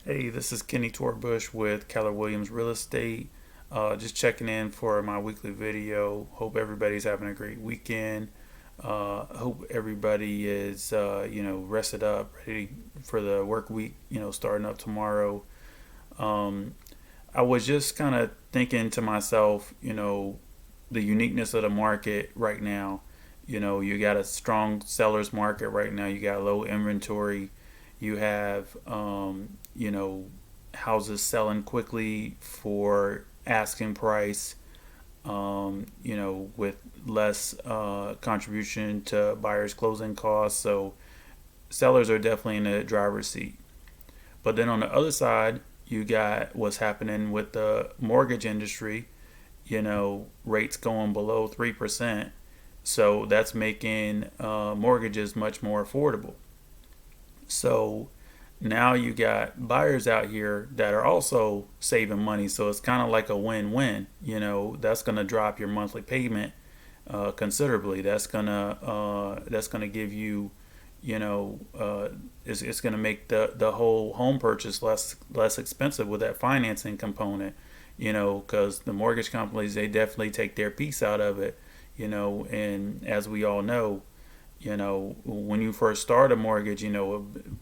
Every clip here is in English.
Hey, this is Kenny Torbush with Keller Williams Real Estate. Just checking in for my weekly video. Hope everybody's having a great weekend. Hope everybody is, rested up, ready for the work week, starting up tomorrow. Um, I was just kind of thinking to myself, the uniqueness of the market right now. You got a strong seller's market right now. You got low inventory. You have, houses selling quickly for asking price, with less contribution to buyers' closing costs. So sellers are definitely in the driver's seat. But then on the other side, you got what's happening with the mortgage industry, rates going below 3%. So that's making mortgages much more affordable. So now you got buyers out here that are also saving money. So it's kind of like a win-win. That's going to drop your monthly payment considerably. That's gonna give you, it's going to make the whole home purchase less expensive with that financing component. Because the mortgage companies, they definitely take their piece out of it. And as we all know, when you first start a mortgage,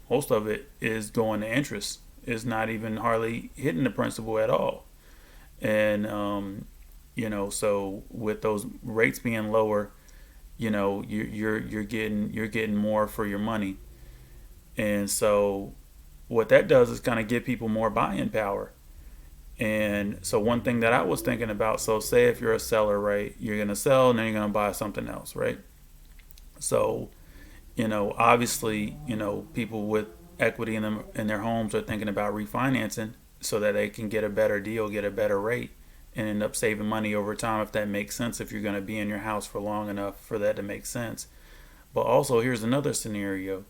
most of it is going to interest. It's not even hardly hitting the principal at all. And so with those rates being lower, you're getting more for your money. And so what that does is kind of give people more buying power. And so one thing that I was thinking about, so say if you're a seller, right, you're gonna sell and then you're gonna buy something else, right? So obviously, people with equity in their homes are thinking about refinancing so that they can get a better deal, get a better rate, and end up saving money over time if that makes sense. If you're going to be in your house for long enough for that to make sense. But also, here's another scenario.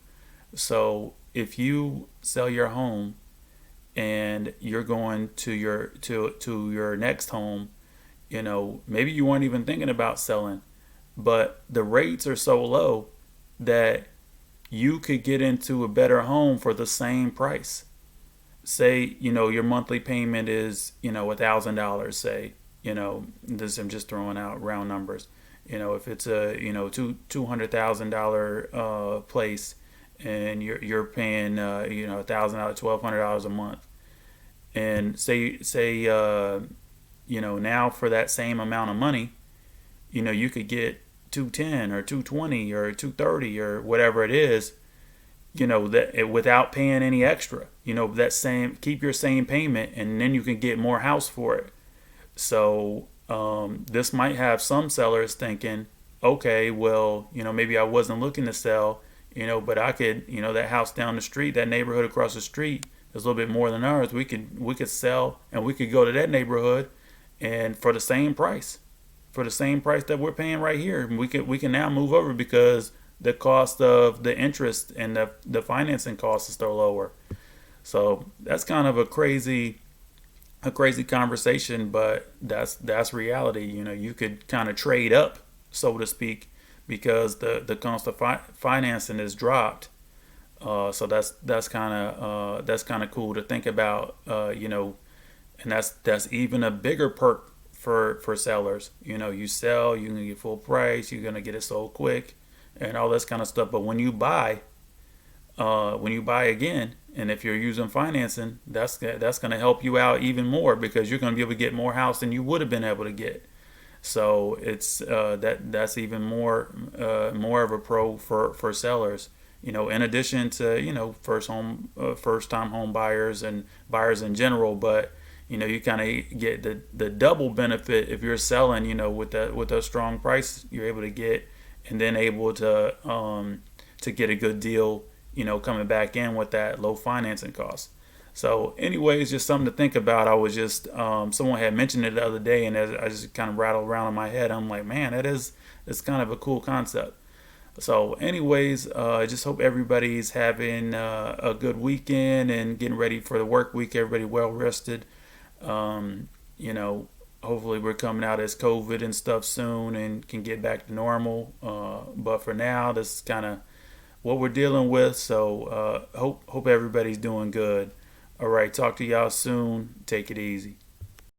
So if you sell your home and you're going to your next home, maybe you weren't even thinking about selling, but the rates are so low that you could get into a better home for the same price. Say, your monthly payment is, $1,000, say, this I'm just throwing out round numbers. If it's a, $200,000 place and you're paying, $1,000, $1,200 a month. And say, now for that same amount of money, you could get 210 or 220 or 230 or whatever it is, that without paying any extra. That same, keep your same payment, and then you can get more house for it. So this might have some sellers thinking, okay, well, maybe I wasn't looking to sell, but I could, that house down the street, that neighborhood across the street is a little bit more than ours. We could sell and we could go to that neighborhood and for the same price that we're paying right here. We can now move over because the cost of the interest and the financing costs is still lower. So that's kind of a crazy conversation, but that's reality. You could kind of trade up, so to speak, because the cost of financing is dropped. So that's kind of cool to think about. And that's even a bigger perk for sellers. You sell, you can get full price, you're gonna get it sold quick, and all this kind of stuff. But when you buy again, and if you're using financing, that's gonna help you out even more because you're gonna be able to get more house than you would have been able to get. So it's that's even more of a pro for sellers. In addition to first time home buyers and buyers in general, but you kind of get the double benefit if you're selling. With a strong price you're able to get, and then able to get a good deal. Coming back in with that low financing cost. So, anyways, just something to think about. I was just someone had mentioned it the other day, and as I just kind of rattled around in my head. I'm like, man, it's kind of a cool concept. So, anyways, I just hope everybody's having a good weekend and getting ready for the work week. Everybody well rested. Um, you know, Hopefully we're coming out as COVID and stuff soon and can get back to normal. But for now, this is kind of what we're dealing with. So hope everybody's doing good. All right, talk to y'all soon. Take it easy.